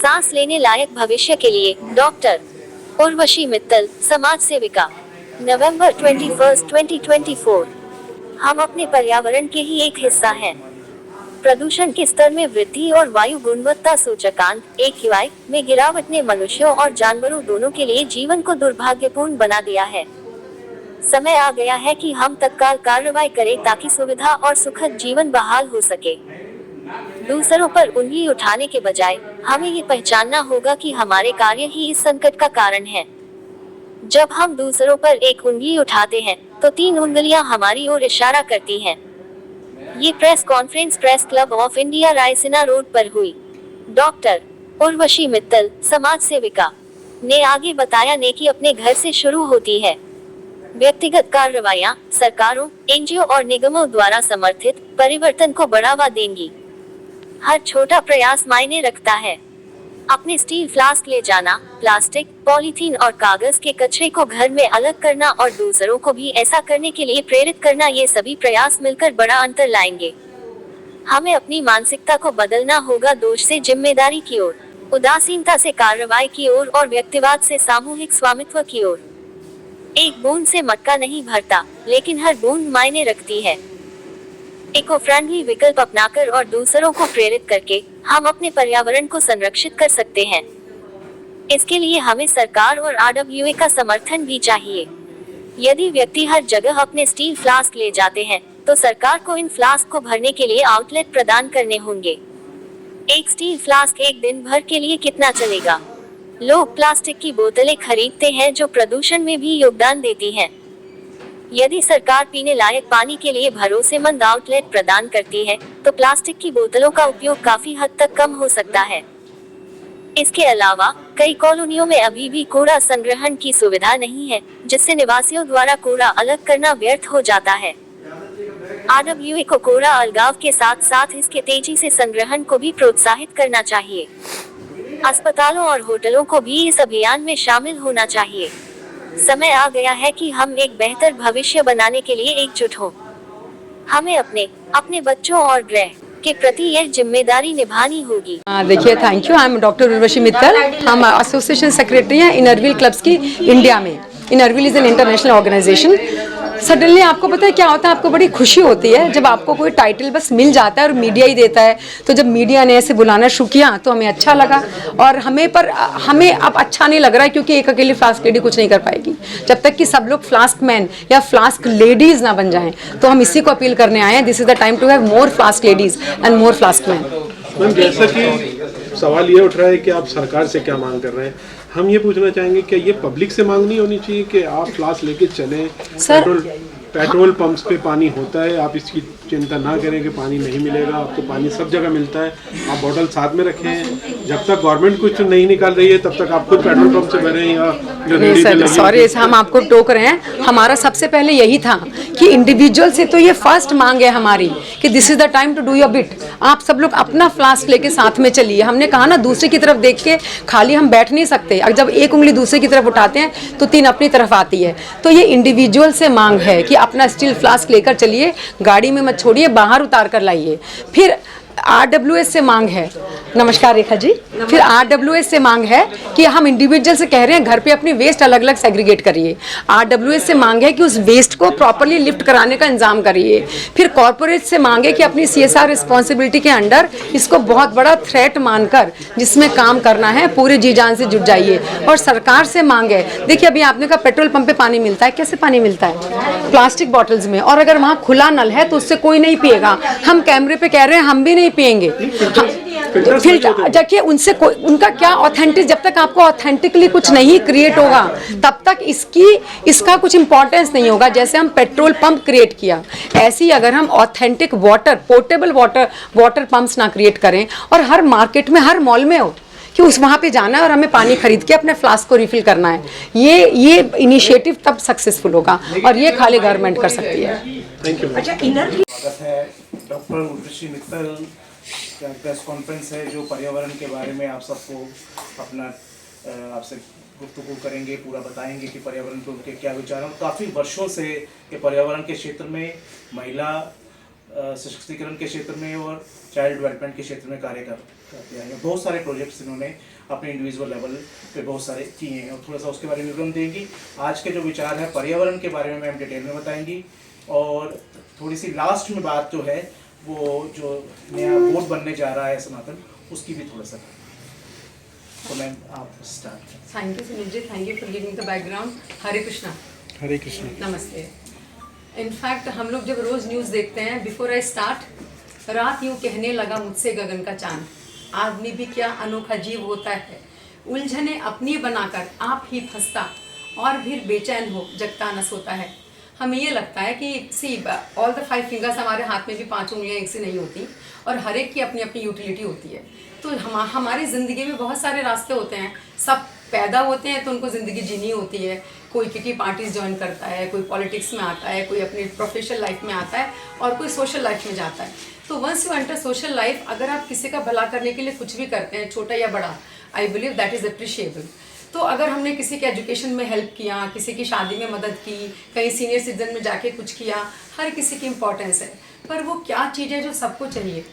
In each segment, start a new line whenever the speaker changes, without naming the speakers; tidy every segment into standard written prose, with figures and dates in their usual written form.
सांस लेने लायक भविष्य के लिए। डॉक्टर उर्वशी मित्तल, समाज सेविका। नवंबर 21, 2024। हम अपने पर्यावरण के ही एक हिस्सा हैं। प्रदूषण के स्तर में वृद्धि और वायु गुणवत्ता सूचकांक AQI में गिरावट ने मनुष्यों और जानवरों दोनों के लिए जीवन को दुर्भाग्यपूर्ण बना दिया है। समय आ गया है कि हम तत्काल कार्रवाई करें ताकि सुविधा और सुखद जीवन बहाल हो सके। दूसरों पर उंगली उठाने के बजाय हमें ये पहचानना होगा कि हमारे कार्य ही इस संकट का कारण है। जब हम दूसरों पर एक उंगली उठाते हैं तो 3 उंगलियां हमारी ओर इशारा करती हैं। ये press conference press club of India Raisina road पर हुई। डॉक्टर उर्वशी मित्तल, समाज सेविका, ने आगे बताया नेकी अपने घर से शुरू होती है। व्यक्तिगत कार्रवाइयां सरकारों, NGO और निगमों द्वारा समर्थित परिवर्तन को बढ़ावा देंगी। हर छोटा प्रयास मायने रखता है। अपने स्टील फ्लास्क ले जाना, प्लास्टिक, पॉलीथीन और कागज के कचरे को घर में अलग करना और दूसरों को भी ऐसा करने के लिए प्रेरित करना, ये सभी प्रयास मिलकर बड़ा अंतर लाएंगे। हमें अपनी मानसिकता को बदलना होगा, दोष से जिम्मेदारी की ओर, उदासीनता से कार्रवाई की ओर और व्यक्तिवाद से सामूहिक स्वामित्व की ओर। एक बूंद से मटका नहीं भरता, लेकिन हर बूंद मायने रखती है। इको फ्रेंडली विकल्प अपनाकर और दूसरों को प्रेरित करके हम अपने पर्यावरण को संरक्षित कर सकते हैं। इसके लिए हमें सरकार और RWA का समर्थन भी चाहिए। यदि व्यक्ति हर जगह अपने स्टील फ्लास्क ले जाते हैं, तो सरकार को इन फ्लास्क को भरने के लिए आउटलेट प्रदान करने होंगे। एक स्टील फ्लास्क एक दिन भर के लिए कितना चलेगा? लोग प्लास्टिक की बोतलें खरीदते हैं जो प्रदूषण में भी योगदान देती हैं। यदि सरकार पीने लायक पानी के लिए भरोसेमंद आउटलेट प्रदान करती है, तो प्लास्टिक की बोतलों का उपयोग काफी हद तक कम हो सकता है। इसके अलावा कई कॉलोनियों में अभी भी कूड़ा संग्रहण की सुविधा नहीं है, जिससे निवासियों द्वारा कूड़ा अलग करना व्यर्थ हो जाता है। RWA को कूड़ा अलगाव के साथ साथ इसके तेजी से संग्रहण को भी प्रोत्साहित करना चाहिए। अस्पतालों और होटलों को भी इस अभियान में शामिल होना चाहिए। समय आ गया है कि हम एक बेहतर भविष्य बनाने के लिए एकजुट हों। हमें अपने बच्चों और ग्रह के प्रति यह जिम्मेदारी निभानी होगी।
देखिए, thank you. I am doctor Urvashi Mittal. हम एसोसिएशन सेक्रेटरी हैं इनरव्हील क्लब्स की इंडिया में। Inner Wheel is an international organisation. Suddenly आपको पता है क्या होता है, आपको बड़ी खुशी होती है जब आपको कोई टाइटल बस मिल जाता है और मीडिया ही देता है। तो जब मीडिया ने ऐसे बुलाना शुरू किया तो हमें अच्छा लगा, और हमें अब अच्छा नहीं लग रहा है, क्योंकि एक अकेली फ्लास्क लेडी कुछ नहीं कर पाएगी। जब तक कि सब लोग फ्लास्क मैन या फ्लास्क लेडीज ना बन जाएं, तो हम इसी को अपील करने आए हैं। This is the time to have more flask ladies and more flask man.
Ma'am, जैसा कि सवाल ये उठ रहा है कि आप सरकार से क्या मांग कर रहे हैं, हम ये पूछना चाहेंगे कि ये पब्लिक से मांग नहीं होनी चाहिए कि आप फ्लास्क लेके चलें?
सर,
पेट्रोल पंप्स पे पानी होता है, आप इसकी चिंता ना करें कि पानी नहीं मिलेगा। आपको पानी सब जगह मिलता है, आप बोतल साथ में रखें। जब तक गवर्नमेंट कुछ नहीं निकाल रही है तब तक आप खुद पेट्रोल पंप से भरें या जो
नहीं सर, सॉरी, हम आपको टोक रहे हैं। हमारा सबसे पहले यही था कि इंडिविजुअल से तो ये फर्स्ट मांग है हमारी कि this is the time to do your bit. आप सब लोग अपना फ्लास्क लेके साथ में चलिए। हमने कहा ना, दूसरे की तरफ देख के खाली हम बैठ नहीं सकते। और जब एक उंगली दूसरे की तरफ उठाते हैं तो 3 अपनी तरफ आती है। तो ये इंडिविजुअल से मांग है कि अपना स्टील फ्लास्क लेकर चलिए, गाड़ी में मत छोड़िए, बाहर उतार कर लाइए। फिर RWS से मांग है, नमस्कार रेखा जी, फिर RWS से मांग है कि हम इंडिविजुअल से कह रहे हैं घर पे अपनी वेस्ट अलग अलग सेग्रीगेट करिए। RWS से मांग है कि उस वेस्ट को प्रॉपर्ली लिफ्ट कराने का इंतजाम करिए। फिर कॉर्पोरेट से मांग है कि अपनी CSR रिस्पॉन्सिबिलिटी के अंडर इसको बहुत बड़ा थ्रेट मानकर जिसमें काम करना है पूरे जी जान से जुट जाइए। और सरकार से मांग है, देखिए अभी आपने कहा पेट्रोल पंप पे पानी मिलता है, कैसे पानी मिलता है? प्लास्टिक बॉटल्स में, और अगर वहाँ खुला नल है तो उससे कोई नहीं पिएगा। हम कैमरे पे कह रहे हैं, हम भी नहीं पिएंगे। फिल्टर देखिए, उनसे उनका क्या ऑथेंटिक, जब तक आपको ऑथेंटिकली कुछ नहीं क्रिएट होगा तब तक इसका कुछ इंपॉर्टेंस नहीं होगा। जैसे हम पेट्रोल पंप क्रिएट किया, ऐसे ही अगर हम authentic water, portable water pumps ना क्रिएट करें, और हर मार्केट में, हर मॉल में हो कि उस वहाँ पे जाना है और हमें पानी खरीद के अपने फ्लास्क को रिफिल करना है, ये इनिशिएटिव तब सक्सेसफुल होगा, और ये खाली गवर्नमेंट कर सकती है।
Thank you.
अच्छा, स्वागत है। डॉक्टर उर्वशी मित्तल का प्रेस कॉन्फ्रेंस है जो पर्यावरण के बारे में आप सबको अपना आपसे गुफ्तगू करेंगे, पूरा बताएंगे कि पर्यावरण पे उनके क्या विचार हैं। काफ़ी वर्षों से के पर्यावरण के क्षेत्र में महिला सशक्तिकरण के क्षेत्र में और चाइल्ड डेवलपमेंट के क्षेत्र में कार्य करते हैं। बहुत सारे प्रोजेक्ट्स इन्होंने अपने इंडिविजुअल लेवल पे बहुत सारे किए हैं और थोड़ा सा उसके बारे में विवरण देंगी। आज के जो विचार है पर्यावरण के बारे में मैम डिटेल में बताएंगी और थोड़ी सी लास्ट में बात जो है वो जो नया बोर्ड बनने जा रहा है सनातन, उसकी भी थोड़ा सा। तो मैम आप start.
Thank you Sunil ji, thank you for giving the background. Hare Krishna.
Hare Krishna.
नमस्ते। इनफैक्ट हम लोग जब रोज़ न्यूज़ देखते हैं, बिफोर आई स्टार्ट, रात यूँ कहने लगा मुझसे गगन का चांद, आदमी भी क्या अनोखा जीव होता है, उलझने अपनी बनाकर आप ही फंसता और भी बेचैन हो जगता न सोता है। हमें ये लगता है कि सी ऑल द 5 फिंगर्स, हमारे हाथ में भी 5 उंगलियां एक से नहीं होती और हर एक की अपनी अपनी यूटिलिटी होती है। तो हमारी ज़िंदगी में बहुत सारे रास्ते होते हैं। सब पैदा होते हैं तो उनको ज़िंदगी जीनी होती है। कोई किटी पार्टीज ज्वाइन करता है, कोई पॉलिटिक्स में आता है, कोई अपनी प्रोफेशनल लाइफ में आता है और कोई सोशल लाइफ में जाता है। तो once you enter social life, अगर आप किसी का भला करने के लिए कुछ भी करते हैं, छोटा या बड़ा, I believe that is appreciable. तो अगर हमने किसी के एजुकेशन में हेल्प किया, किसी की शादी में मदद की, कहीं सीनियर सिटीजन में जाके कुछ किया, हर किसी की इम्पोर्टेंस है। पर वो क्या चीज़ है जो सबको चाहिए,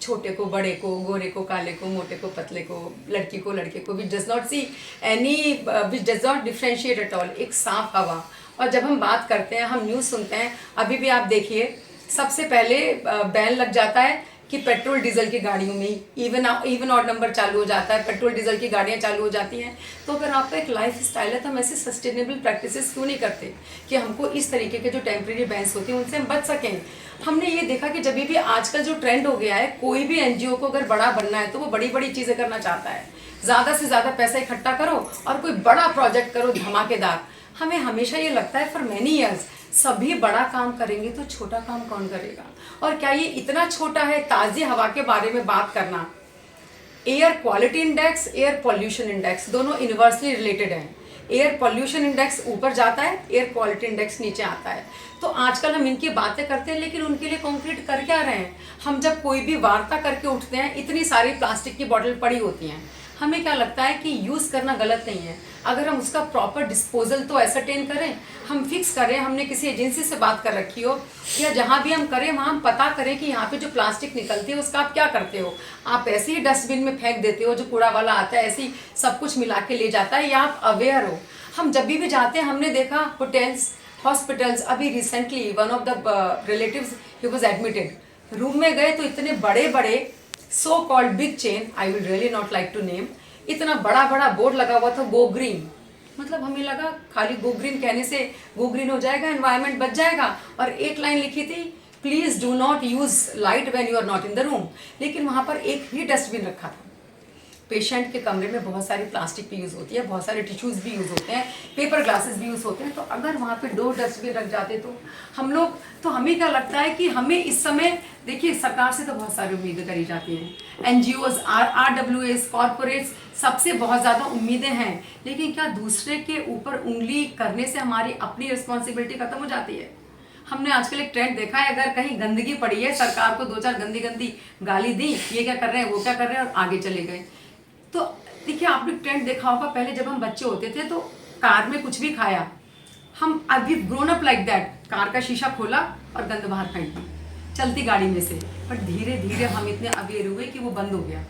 छोटे को, बड़े को, गोरे को, काले को, मोटे को, पतले को, लड़की को, लड़के को, which does not see any, which does not differentiate at all, एक साफ हवा। और जब हम बात करते हैं, हम न्यूज़ सुनते हैं, अभी भी आप देखिए सबसे पहले बैन लग जाता है कि पेट्रोल डीजल की गाड़ियों में इवन ऑड नंबर चालू हो जाता है, पेट्रोल डीजल की गाड़ियाँ चालू हो जाती हैं। तो अगर आपका एक लाइफ स्टाइल है तो हम ऐसे सस्टेनेबल प्रैक्टिसेस क्यों नहीं करते कि हमको इस तरीके के जो टेम्प्रेरी बैन्स होती हैं उनसे हम बच सकें। हमने ये देखा कि जब भी आजकल जो ट्रेंड हो गया है, कोई भी एनजीओ को अगर बड़ा बनना है तो वो बड़ी बड़ी चीज़ें करना चाहता है, ज़्यादा से ज़्यादा पैसा इकट्ठा करो और कोई बड़ा प्रोजेक्ट करो धमाकेदार। हमें हमेशा ये लगता है फॉर मैनी ईयर्स, सभी बड़ा काम करेंगे तो छोटा काम कौन करेगा। और क्या ये इतना छोटा है ताज़ी हवा के बारे में बात करना। Air quality index, air pollution index दोनों इन्वर्सली रिलेटेड हैं। एयर पॉल्यूशन इंडेक्स ऊपर जाता है, एयर क्वालिटी इंडेक्स नीचे आता है। तो आजकल हम इनकी बातें करते हैं लेकिन उनके लिए कॉन्क्रीट कर क्या रहे हैं। हम जब कोई भी वार्ता करके उठते हैं, इतनी सारी प्लास्टिक की बॉटल पड़ी होती हैं, हमें क्या लगता है कि यूज़ करना गलत नहीं है, अगर हम उसका प्रॉपर डिस्पोजल तो एसरटेन करें, हम फिक्स करें, हमने किसी एजेंसी से बात कर रखी हो या जहाँ भी हम करें वहाँ हम पता करें कि यहाँ पे जो प्लास्टिक निकलती है उसका आप क्या करते हो। आप ऐसे ही डस्टबिन में फेंक देते हो, जो कूड़ा वाला आता है ऐसे ही सब कुछ मिला के ले जाता है, या आप अवेयर हो। हम जब भी जाते हैं, हमने देखा होटल्स, हॉस्पिटल्स, अभी recently one of the relatives ही वाज एडमिटेड, रूम में गए तो इतने बड़े बड़े so called big chain, I will really not like to name, इतना बड़ा बड़ा बोर्ड लगा हुआ था गो ग्रीन। मतलब हमें लगा खाली गो ग्रीन कहने से गो ग्रीन हो जाएगा, एनवायरनमेंट बच जाएगा, और एक लाइन लिखी थी please do not use light when you are not in the room. लेकिन वहाँ पर एक ही डस्टबिन रखा था। पेशेंट के कमरे में बहुत सारी प्लास्टिक भी यूज़ होती है, बहुत सारे टिश्यूज़ भी यूज़ होते हैं, पेपर ग्लासेस भी यूज़ होते हैं। तो अगर वहाँ पे 2 डस्टबिन रख जाते तो हम लोग, तो हमें क्या लगता है कि हमें इस समय, देखिए सरकार से तो बहुत सारी उम्मीदें करी जाती हैं, एनजीओज, RWAs, कॉरपोरेट्स, सबसे बहुत ज़्यादा उम्मीदें हैं, लेकिन क्या दूसरे के ऊपर उंगली करने से हमारी अपनी रिस्पॉन्सिबिलिटी खत्म हो जाती है। हमने आजकल एक ट्रेंड देखा है, अगर कहीं गंदगी पड़ी है, सरकार को 2-4 गंदी गंदी गाली दी, ये क्या कर रहे हैं, वो क्या कर रहे हैं, और आगे चले गए। तो देखिए आपने ट्रेंड देखा होगा, पहले जब हम बच्चे होते थे तो कार में कुछ भी खाया, हम अभी grown up like that, car का शीशा खोला और गंद बाहर फेंक दी चलती गाड़ी में से। बट धीरे धीरे हम इतने अवेयर हुए कि वो बंद हो गया।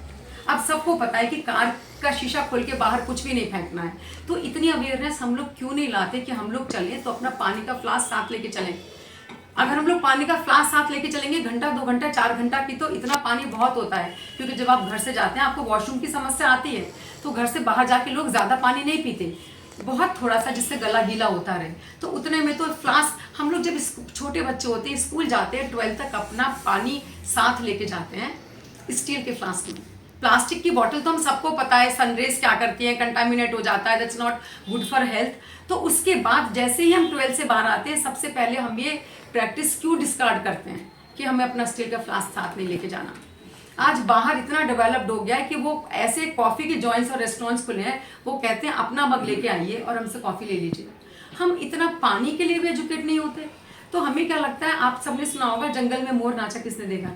अब सबको पता है कि कार का शीशा खोल के बाहर कुछ भी नहीं फेंकना है। तो इतनी अवेयरनेस हम लोग क्यों नहीं लाते कि हम लोग चलें तो अपना पानी का फ्लास्क साथ लेके चलें। अगर हम लोग पानी का फ्लास्क साथ लेके चलेंगे, घंटा 2 घंटा 4 घंटा की, तो इतना पानी बहुत होता है। क्योंकि जब आप घर से जाते हैं आपको वॉशरूम की समस्या आती है, तो घर से बाहर जाके लोग ज़्यादा पानी नहीं पीते, बहुत थोड़ा सा, जिससे गला गीला होता रहे। तो उतने में तो फ्लास्क, हम लोग जब छोटे बच्चे होते हैं, स्कूल जाते हैं, 12th तक अपना पानी साथ लेके जाते हैं स्टील के फ्लास्क में। प्लास्टिक की बॉटल तो हम सबको पता है सनरेज क्या करती है, कंटामिनेट हो जाता है, that's not good for health. तो उसके बाद जैसे ही हम 12th से बाहर आते हैं, सबसे पहले हम ये प्रैक्टिस क्यों डिस्कार्ड करते हैं कि हमें अपना स्टील का फ्लास्क साथ नहीं लेके जाना। आज बाहर इतना डेवलप्ड हो गया है कि वो ऐसे कॉफ़ी के जॉइंट्स और रेस्टोरेंट्स खुले हैं, वो कहते हैं अपना मग लेके आइए और हमसे कॉफ़ी ले लीजिए। हम इतना पानी के लिए भी एजुकेट नहीं होते। तो हमें क्या लगता है, आप सबने सुना होगा जंगल में मोर नाचा किसने देखा।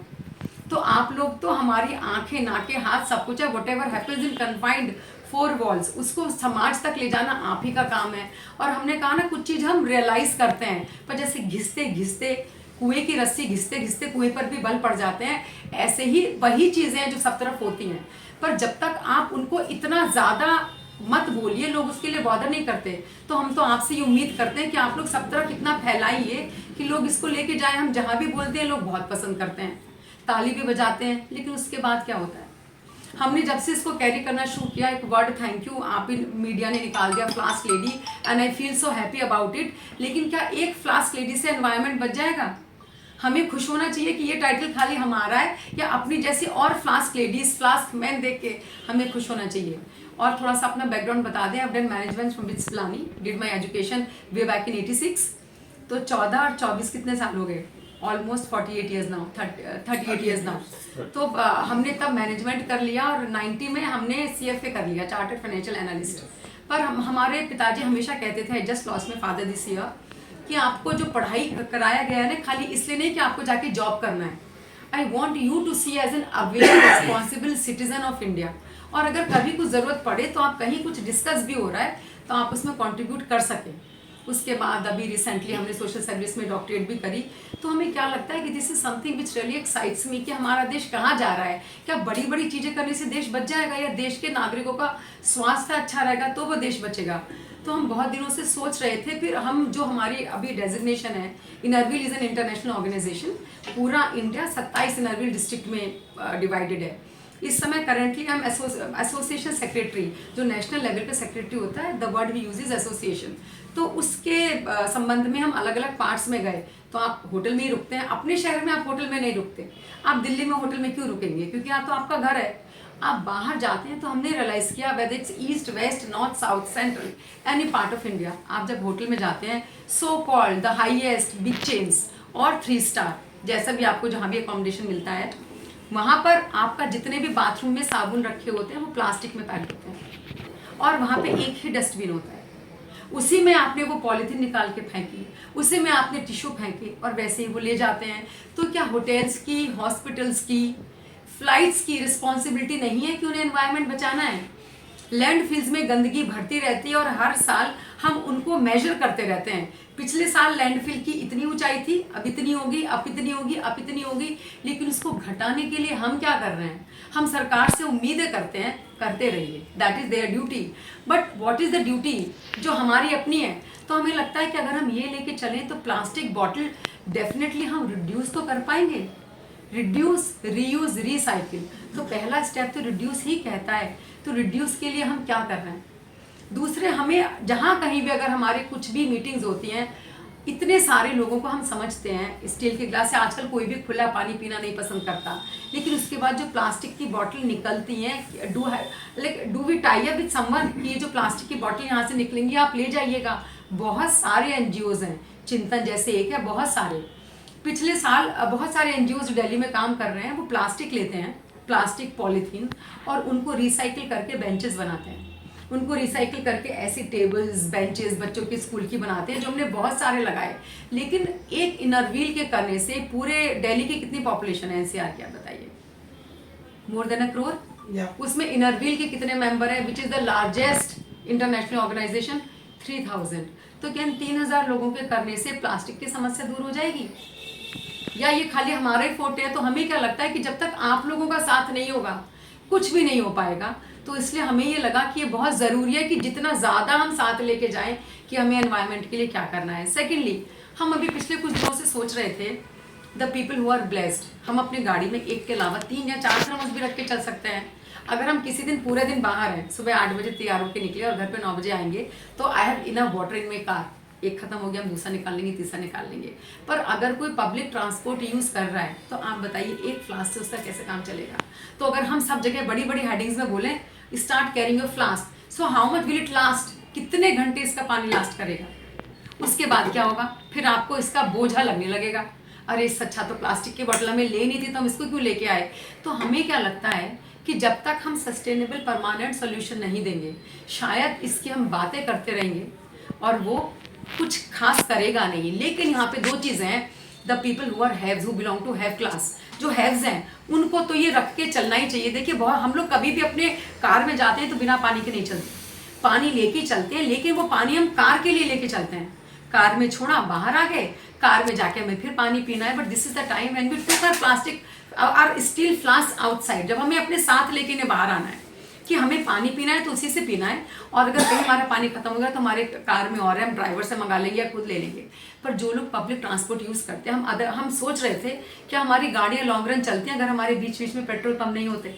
तो आप लोग तो हमारी आंखें, नाकें, हाथ, सब कुछ है, what ever happens in confined 4 walls, उसको समाज तक ले जाना आप ही का काम है। और हमने कहा ना, कुछ चीज़ हम रियलाइज़ करते हैं, पर जैसे घिसते घिसते कुएं की रस्सी घिसते घिसते कुएं पर भी बल पड़ जाते हैं, ऐसे ही वही चीज़ें हैं जो सब तरफ होती हैं। पर जब तक आप उनको इतना ज़्यादा मत बोलिए, लोग उसके लिए बॉदर नहीं करते। तो हम तो आपसे ये उम्मीद करते हैं कि आप लोग सब तरफ इतना फैलाइए कि लोग इसको लेके जाएं। हम जहाँ भी बोलते हैं लोग बहुत पसंद करते हैं, ताली भी बजाते हैं, लेकिन उसके बाद क्या होता है? हमने जब से इसको कैरी करना शुरू किया, एक वर्ड थैंक यू आप ही मीडिया ने निकाल दिया, flask lady, and I feel so happy about it. लेकिन क्या एक फ्लास्क लेडी से एनवायरनमेंट बच जाएगा? हमें खुश होना चाहिए कि ये टाइटल खाली हमारा है, या अपनी जैसी और फ्लास्क लेडीज, फ्लास्क मैन देख के हमें खुश होना चाहिए। और थोड़ा सा अपना बैकग्राउंड बता दें, I've done management from BITS Pilani, did my education way back in 86। तो 14 और 24 कितने साल हो गए? Almost 48 years now, 38 years now. तो हमने तब मैनेजमेंट कर लिया और 90 में हमने CFA कर लिया, चार्टर्ड फाइनेंशियल एनालिस्ट। पर हमारे पिताजी हमेशा कहते थे, I just lost my father this year, कि आपको जो पढ़ाई कराया गया है ना, खाली इसलिए नहीं कि आपको जाके जॉब करना है। I want you to see as an aware responsible citizen of India. और अगर कभी कुछ ज़रूरत पड़े तो आप कहीं कुछ डिस्कस भी हो रहा है तो आप उसमें कंट्रीब्यूट कर सकें। उसके बाद अभी रिसेंटली हमने सोशल सर्विस में डॉक्टरेट भी करी। तो हमें क्या लगता है कि this is something which really excites मी, कि हमारा देश कहाँ जा रहा है। क्या बड़ी बड़ी चीज़ें करने से देश बच जाएगा, या देश के नागरिकों का स्वास्थ्य अच्छा रहेगा तो वो देश बचेगा? तो हम बहुत दिनों से सोच रहे थे। फिर हम जो हमारी अभी डेजिग्नेशन है, Inner Wheel is an international organisation, पूरा इंडिया 27 इनरव्हील डिस्ट्रिक्ट में डिवाइडेड है। इस समय करेंटली हम एसोसिएशन सेक्रेटरी, जो नेशनल लेवल पे सेक्रेटरी होता है, the word we use is association. तो उसके संबंध में हम अलग अलग पार्ट्स में गए। तो आप होटल में ही रुकते हैं, अपने शहर में आप होटल में नहीं रुकते। आप दिल्ली में होटल में क्यों रुकेंगे? क्योंकि यहाँ तो आपका घर है। आप बाहर जाते हैं तो हमने रियलाइज़ किया, whether it's east, west, north, south, central, any part of India, आप जब होटल में जाते हैं, so called the highest big chains और 3 स्टार, जैसा भी आपको जहाँ भी अकोमोडेशन मिलता है, वहाँ पर आपका जितने भी बाथरूम में साबुन रखे होते हैं वो प्लास्टिक में पैक होते हैं, और वहाँ पे एक ही डस्टबिन होता है। उसी में आपने वो पॉलीथीन निकाल के फेंकी, उसी में आपने टिश्यू फेंके, और वैसे ही वो ले जाते हैं। तो क्या होटल्स की, हॉस्पिटल्स की, फ्लाइट्स की रिस्पॉन्सिबिलिटी नहीं है कि उन्हें एनवायरनमेंट बचाना है? लैंडफिल्स में गंदगी भरती रहती है और हर साल हम उनको मेजर करते रहते हैं। पिछले साल लैंडफिल की इतनी ऊंचाई थी, अब इतनी होगी, अब इतनी होगी, अब इतनी होगी, लेकिन उसको घटाने के लिए हम क्या कर रहे हैं? हम सरकार से उम्मीदें करते हैं, करते रहिए, that is there duty. But what is the duty जो हमारी अपनी है? तो हमें लगता है कि अगर हम ये लेके चलें तो प्लास्टिक बॉटल डेफिनेटली हम रिड्यूस तो कर पाएंगे। रिड्यूस, रीयूज, रिसाइकिल, तो पहला स्टेप तो रिड्यूस ही कहता है। तो रिड्यूस के लिए हम क्या कर रहे हैं? दूसरे, हमें जहाँ कहीं भी अगर हमारे कुछ भी मीटिंग्स होती हैं, इतने सारे लोगों को हम समझते हैं, स्टील के ग्लास से आजकल कोई भी खुला पानी पीना नहीं पसंद करता, लेकिन उसके बाद जो प्लास्टिक की बॉटल निकलती हैं, do we tie up with someone कि ये जो प्लास्टिक की बॉटल यहाँ से निकलेंगी आप ले जाइएगा। बहुत सारे NGOs हैं, चिंतन जैसे एक है, बहुत सारे। पिछले साल बहुत सारे NGOs जो दिल्ली में काम कर रहे हैं, वो प्लास्टिक लेते हैं, प्लास्टिक पॉलीथीन, और उनको रिसाइकिल करके बेंचेस बनाते हैं। उनको रिसाइकिल करके ऐसी टेबल्स, बेंचेस बच्चों के स्कूल की बनाते हैं, जो हमने बहुत सारे लगाए। लेकिन एक इनरव्हील के करने से पूरे दिल्ली की कितनी पॉपुलेशन है NCR की, आप बताइए? More than 1 crore. उसमें इनरव्हील के कितने मेंबर हैं, which is the largest international organisation? 3000। तो क्या 3000 लोगों के करने से प्लास्टिक की समस्या दूर हो जाएगी, या ये खाली हमारा ही फोटे है? तो हमें क्या लगता है कि जब तक आप लोगों का साथ नहीं होगा कुछ भी नहीं हो पाएगा। तो इसलिए हमें ये लगा कि ये बहुत ज़रूरी है कि जितना ज़्यादा हम साथ लेके जाएं कि हमें एनवायरनमेंट के लिए क्या करना है। सेकेंडली, हम अभी पिछले कुछ दिनों से सोच रहे थे, the people who are blessed, हम अपनी गाड़ी में एक के अलावा 3 या 4 थर्मस भी रख के चल सकते हैं। अगर हम किसी दिन पूरे दिन बाहर हैं, सुबह 8 बजे तैयार होकर निकले और घर पे 9 बजे आएंगे, तो I have enough water in my car. एक खत्म हो गया, हम दूसरा निकाल लेंगे, तीसरा निकाल लेंगे। पर अगर कोई पब्लिक ट्रांसपोर्ट यूज़ कर रहा है तो आप बताइए एक फ्लास्क से उसका कैसे काम चलेगा? तो अगर हम सब जगह बड़ी बड़ी हेडिंग्स में बोलें, start carrying your flask, so how much will it last, कितने घंटे इसका पानी लास्ट करेगा? उसके बाद क्या होगा? फिर आपको इसका बोझा लगने लगेगा, अरे इससे अच्छा तो प्लास्टिक की बोतल हमें ले नहीं थी तो हम इसको क्यों लेके आए। तो हमें क्या लगता है कि जब तक हम सस्टेनेबल परमानेंट सोल्यूशन नहीं देंगे, शायद इसकी हम बातें करते रहेंगे और वो कुछ खास करेगा नहीं। लेकिन यहाँ पे 2 चीज़ें हैं, the people who are haves, who belong to have class, जो हैव्स हैं उनको तो ये रख के चलना ही चाहिए। देखिए, बहुत हम लोग कभी भी अपने कार में जाते हैं तो बिना पानी के नहीं चलते, पानी लेके चलते हैं, लेकिन वो पानी हम कार के लिए लेके चलते हैं। कार में छोड़ा, बाहर आ गए, कार में जाके हमें फिर पानी पीना है। But this is the time when we took our plastic और स्टील फ्लास्क आउटसाइड, जब हमें अपने साथ लेके इन्हें बाहर आना है कि हमें पानी पीना है तो उसी से पीना है, और अगर कहीं हमारा पानी खत्म हो गया तो हमारे कार में और है, हम ड्राइवर से मंगा लेंगे या खुद ले लेंगे। पर जो लोग पब्लिक ट्रांसपोर्ट यूज़ करते हैं, हम सोच रहे थे कि हमारी गाड़ियाँ लॉन्ग रन चलती हैं अगर हमारे बीच बीच में पेट्रोल पंप नहीं होते।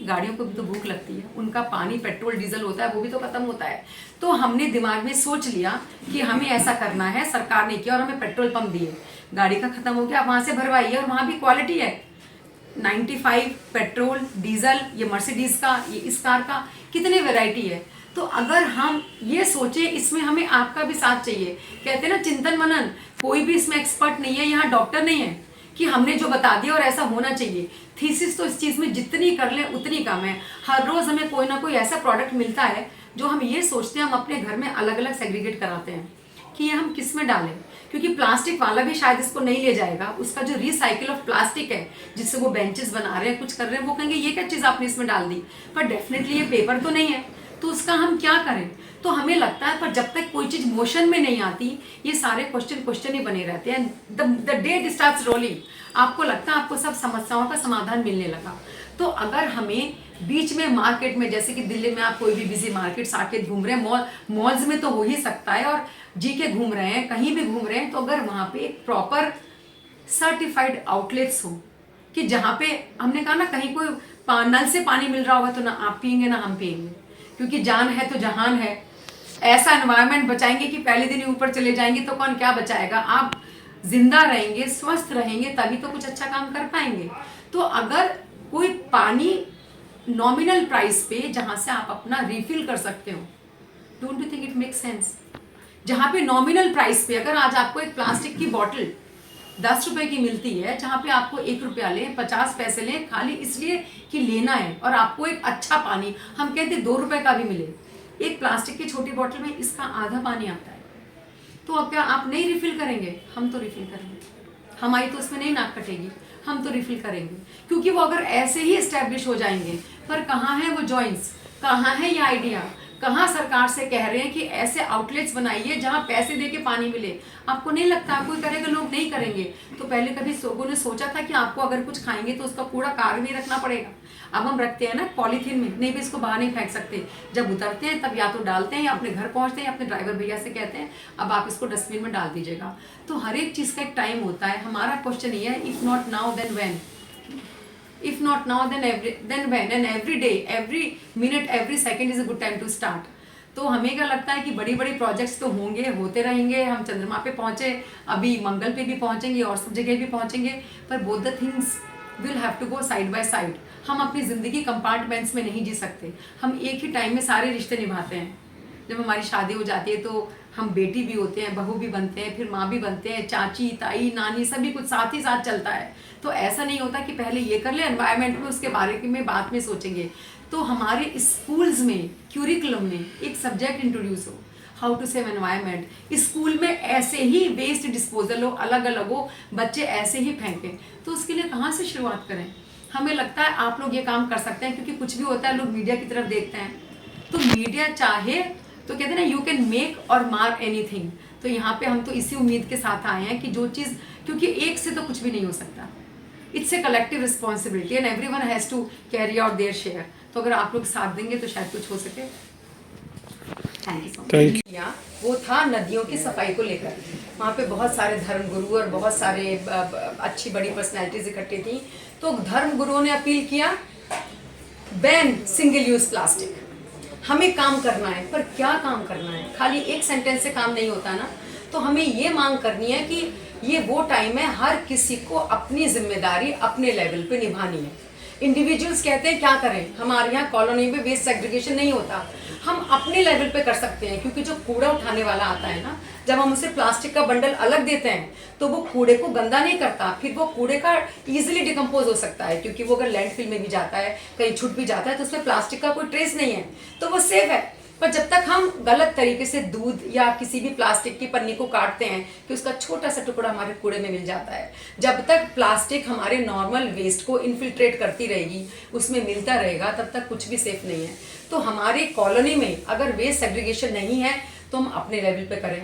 गाड़ियों को भी तो भूख लगती है, उनका पानी पेट्रोल डीजल होता है वो भी तो खत्म होता है। तो हमने दिमाग में सोच लिया कि हमें ऐसा करना है, सरकार ने किया और हमें पेट्रोल पंप दिए, गाड़ी का खत्म हो गया आप वहाँ से भरवाइए, और वहाँ भी क्वालिटी है 95 पेट्रोल डीजल, ये मर्सिडीज का, ये इस कार का, कितने वैरायटी है। तो अगर हम ये सोचे, इसमें हमें आपका भी साथ चाहिए। कहते हैं ना चिंतन मनन, कोई भी इसमें एक्सपर्ट नहीं है, यहाँ डॉक्टर नहीं है कि हमने जो बता दिया और ऐसा होना चाहिए। थीसिस तो इस चीज़ में जितनी कर लें उतनी कम है। हर रोज़ हमें कोई ना कोई ऐसा प्रोडक्ट मिलता है जो हम ये सोचते हैं, हम अपने घर में अलग अलग सेग्रीगेट कराते हैं कि ये हम किस में डालें, क्योंकि प्लास्टिक वाला भी शायद इसको नहीं ले जाएगा। उसका जो रिसाइकिल ऑफ प्लास्टिक है जिससे वो बेंचेस बना रहे हैं, कुछ कर रहे हैं, वो कहेंगे ये क्या चीज़ आपने इसमें डाल दी, पर डेफिनेटली ये पेपर तो नहीं है, तो उसका हम क्या करें। तो हमें लगता है पर जब तक कोई चीज़ मोशन में नहीं आती, ये सारे क्वेश्चन ही बने रहते हैं। The day it starts rolling, आपको लगता है आपको सब समस्याओं का समाधान मिलने लगा। तो अगर हमें बीच में मार्केट में, जैसे कि दिल्ली में आप कोई भी बिजी मार्केट्स आके घूम रहे हैं, मॉल्स में तो हो ही सकता है, और जी के घूम रहे हैं, कहीं भी घूम रहे हैं, तो अगर वहाँ पे एक प्रॉपर सर्टिफाइड आउटलेट्स हो कि जहाँ पे हमने कहा ना कहीं कोई नल से पानी मिल रहा होगा तो ना आप पियेंगे ना हम पियेंगे, क्योंकि जान है तो जहान है। ऐसा एनवायरनमेंट बचाएंगे कि पहले दिन ही ऊपर चले जाएंगे तो कौन क्या बचाएगा। आप जिंदा रहेंगे, स्वस्थ रहेंगे, तभी तो कुछ अच्छा काम कर पाएंगे। तो अगर कोई पानी नॉमिनल प्राइस पे जहाँ से आप अपना रिफिल कर सकते हो, don't you think it make sense. जहाँ पे नॉमिनल प्राइस पे अगर आज आपको एक प्लास्टिक की बॉटल 10 रुपए की मिलती है, जहाँ पे आपको 1 रुपया लें, 50 पैसे लें, खाली इसलिए कि लेना है, और आपको एक अच्छा पानी, हम कहते 2 रुपए का भी मिले, एक प्लास्टिक की छोटी बॉटल में इसका आधा पानी आता है, तो अब क्या आप नहीं रिफिल करेंगे? हम तो रिफिल करेंगे, हमारी तो उसमें नहीं नाक कटेगी, हम तो रिफिल करेंगे, क्योंकि वो अगर ऐसे ही एस्टेब्लिश हो जाएंगे। पर कहाँ है वो जॉइंट्स, कहाँ है ये आइडिया, कहाँ सरकार से कह रहे हैं कि ऐसे आउटलेट्स बनाइए जहाँ पैसे दे के पानी मिले। आपको नहीं लगता कोई करेगा? लोग नहीं करेंगे। तो पहले कभी लोगों ने सोचा था कि आपको अगर कुछ खाएंगे तो उसका कूड़ा कार में रखना पड़ेगा। अब हम रखते हैं ना पॉलीथीन में, नहीं भी इसको बाहर नहीं फेंक सकते, जब उतरते हैं तब या तो डालते हैं या अपने घर पहुँचते हैं या अपने ड्राइवर भैया से कहते हैं अब आप इसको डस्टबिन में डाल दीजिएगा। तो हर एक चीज़ का एक टाइम होता है। हमारा क्वेश्चन ये है, if not now then when, if not now then when, and every day, every minute, every second is a good time to start। तो हमें क्या लगता है कि बड़ी बड़ी प्रोजेक्ट्स तो होंगे, होते रहेंगे। हम चंद्रमा पे पहुंचे, अभी मंगल पे भी पहुंचेंगे और सब जगह भी पहुंचेंगे, पर both the things will have to go side by side. हम अपनी ज़िंदगी कंपार्टमेंट्स में नहीं जी सकते। हम एक ही टाइम में सारे रिश्ते निभाते हैं। जब हमारी शादी हो जाती है तो हम बेटी भी होते हैं, बहू भी बनते हैं, फिर माँ भी बनते हैं, चाची ताई नानी सभी कुछ साथ ही साथ चलता है। तो ऐसा नहीं होता कि पहले ये कर ले एनवायरनमेंट में, उसके बारे में बाद में सोचेंगे। तो हमारे स्कूल्स में, क्यूरिकुलम में एक सब्जेक्ट इंट्रोड्यूस हो, how to save environment. School में ऐसे ही वेस्ट डिस्पोजल हो, अलग अलग हो, बच्चे ऐसे ही फेंकें, तो उसके लिए कहाँ से शुरुआत करें? हमें लगता है आप लोग ये काम कर सकते हैं, क्योंकि कुछ भी होता है लोग मीडिया की तरफ देखते हैं। तो मीडिया चाहे तो कहते हैं ना, यू कैन मेक और मार एनीथिंग। तो यहाँ पे हम तो इसी उम्मीद के साथ आए हैं कि जो चीज़, क्योंकि एक से तो कुछ भी नहीं हो सकता, it's a collective responsibility and everyone has to carry out their share. तो अगर आप लोग साथ देंगे तो शायद कुछ हो सके। Thank you so much. वो था नदियों की सफाई को लेकर, वहाँ पे बहुत सारे धर्मगुरु और बहुत सारे अच्छी बड़ी पर्सनैलिटीज इकट्ठी थी। तो धर्मगुरुओं ने अपील किया, बैन सिंगल यूज प्लास्टिक। हमें काम करना है, पर क्या काम करना है? खाली एक सेंटेंस से काम नहीं होता ना। तो हमें ये मांग करनी है कि ये वो टाइम है, हर किसी को अपनी जिम्मेदारी अपने लेवल पे निभानी है। इंडिविजुअल्स कहते हैं क्या करें, हमारे यहाँ कॉलोनी में वेस्ट सेग्रीगेशन नहीं होता, हम अपने लेवल पे कर सकते हैं। क्योंकि जो कूड़ा उठाने वाला आता है ना, जब हम उसे प्लास्टिक का बंडल अलग देते हैं तो वो कूड़े को गंदा नहीं करता, फिर वो कूड़े का इजीली डिकम्पोज हो सकता है, क्योंकि वो अगर लैंडफिल में भी जाता है, कहीं छूट भी जाता है, तो उसमें प्लास्टिक का कोई ट्रेस नहीं है, तो वो सेफ है। पर जब तक हम गलत तरीके से दूध या किसी भी प्लास्टिक की पन्नी को काटते हैं कि उसका छोटा सा टुकड़ा हमारे कूड़े में मिल जाता है, जब तक प्लास्टिक हमारे नॉर्मल वेस्ट को इन्फिल्ट्रेट करती रहेगी, उसमें मिलता रहेगा, तब तक कुछ भी सेफ नहीं है। तो हमारी कॉलोनी में अगर वेस्ट सेग्रीगेशन नहीं है तो हम अपने लेवल पे करें।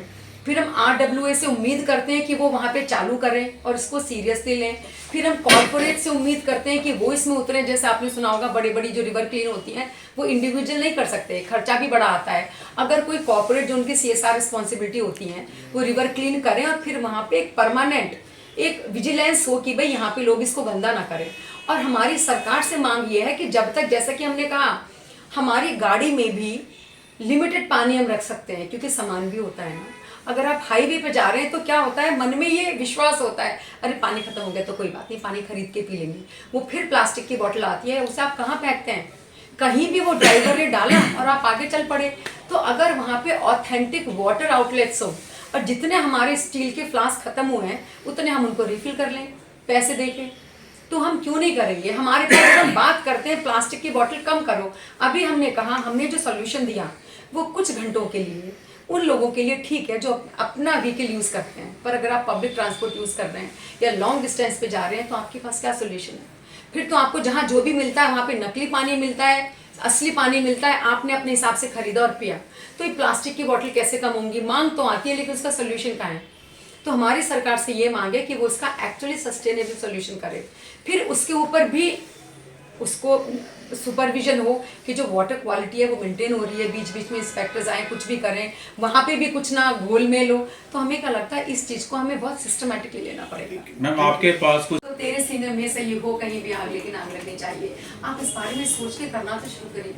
फिर हम RWA से उम्मीद करते हैं कि वो वहाँ पे चालू करें और इसको सीरियसली लें। फिर हम कॉर्पोरेट से उम्मीद करते हैं कि वो इसमें उतरें। जैसे आपने सुना होगा बड़ी बड़ी जो रिवर क्लीन होती हैं वो इंडिविजुअल नहीं कर सकते, खर्चा भी बड़ा आता है। अगर कोई कॉर्पोरेट जो उनकी CSR रिस्पॉन्सिबिलिटी होती हैं वो रिवर क्लीन करें और फिर वहाँ पे एक परमानेंट एक विजिलेंस हो कि भाई यहाँ पे लोग इसको गंदा ना करें। और हमारी सरकार से मांग ये है कि जब तक, जैसा कि हमने कहा, हमारी गाड़ी में भी लिमिटेड पानी हम रख सकते हैं क्योंकि सामान भी होता है ना। अगर आप हाईवे पे जा रहे हैं तो क्या होता है, मन में ये विश्वास होता है अरे पानी खत्म हो गया तो कोई बात नहीं, पानी खरीद के पी लेंगे। वो फिर प्लास्टिक की बोतल आती है, उसे आप कहाँ फेंकते हैं? कहीं भी वो ड्राइवर ने डाला और आप आगे चल पड़े। तो अगर वहाँ पे ऑथेंटिक वाटर आउटलेट्स हो और जितने हमारे स्टील के फ्लास्क खत्म हुए हैं उतने हम उनको रिफिल कर लें पैसे दे के, तो हम क्यों नहीं करेंगे? हमारे पास अगर हम बात करते हैं प्लास्टिक की बोतल कम करो, अभी हमने कहा, हमने जो सोल्यूशन दिया वो कुछ घंटों के लिए उन लोगों के लिए ठीक है जो अपना व्हीकल यूज़ करते हैं, पर अगर आप पब्लिक ट्रांसपोर्ट यूज़ कर रहे हैं या लॉन्ग डिस्टेंस पे जा रहे हैं तो आपके पास क्या सोल्यूशन है? फिर तो आपको जहाँ जो भी मिलता है वहाँ पे नकली पानी मिलता है, असली पानी मिलता है, आपने अपने हिसाब से खरीदा और पिया। तो ये प्लास्टिक की बोतल कैसे कम होंगी? मांग तो आती है लेकिन उसका सोल्यूशन कहाँ है? तो हमारी सरकार से ये मांगे कि वो उसका एक्चुअली सस्टेनेबल सोल्यूशन करे। फिर उसके ऊपर भी उसको सुपरविजन हो कि जो वाटर क्वालिटी है वो मेंटेन हो रही है, बीच बीच में इंस्पेक्टर्स आए, कुछ भी करें, वहाँ पे भी कुछ ना घोलमेल हो। तो हमें क्या लगता है इस चीज़ को हमें बहुत सिस्टमेटिकली लेना पड़ेगा।
मैम आपके पास कुछ
तो तेरे सीने में से ये हो कहीं भी आग, लेकिन आग लगनी चाहिए। आप इस बारे में सोच के करना तो शुरू करिए।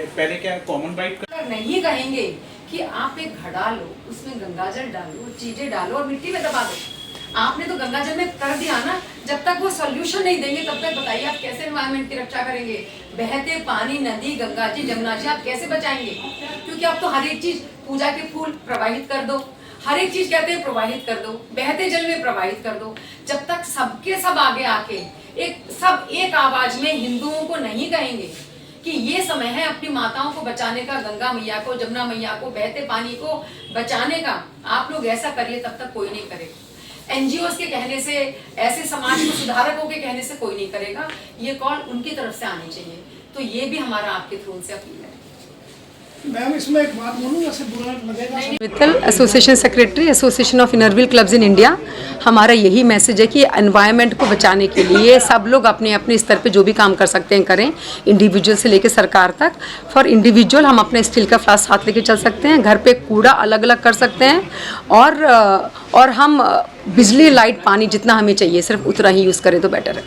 पहले क्या कॉमन बाइट
अगर नहीं कहेंगे कि आप एक घड़ा लो, उसमें गंगाजल डालो, चीजें डालो और मिट्टी में दबा दो। आपने तो गंगाजल में कर दिया ना, जब तक वो सॉल्यूशन नहीं देंगे तब तक बताइए आप कैसे एनवायरनमेंट की रक्षा करेंगे? बहते पानी, नदी, गंगा जी, जमुना जी, आप कैसे बचाएंगे? क्योंकि आप तो हर एक चीज, पूजा के फूल प्रवाहित कर दो, हर एक चीज कहते हैं प्रवाहित कर दो, बहते जल में प्रवाहित कर दो। जब तक सबके सब आगे आके एक आवाज में हिंदुओं को नहीं कहेंगे कि ये समय है अपनी माताओं को बचाने का, गंगा मैया को, जमुना मैया को, बहते पानी को बचाने का, आप लोग ऐसा करिए, तब तक कोई नहीं करेगा। NGOs के कहने से, ऐसे समाज को सुधारकों के कहने से कोई नहीं करेगा। ये कॉल उनकी तरफ से आनी चाहिए। तो ये भी हमारा आपके थ्रू से अपील है।
मैम इसमें एक बात बोलूँ, ऐसे बुरा लगेगा?
Mittal association secretary, association of inner wheel clubs in India. हमारा यही मैसेज है कि एनवायरनमेंट को बचाने के लिए सब लोग अपने अपने स्तर पे जो भी काम कर सकते हैं करें, इंडिविजुअल से लेकर सरकार तक। फॉर इंडिविजुअल हम अपने स्टील का फ्लास्क साथ लेके चल सकते हैं, घर पे कूड़ा अलग अलग कर सकते हैं, और हम बिजली, लाइट, पानी जितना हमें चाहिए सिर्फ उतना ही यूज़ करें तो बेटर है।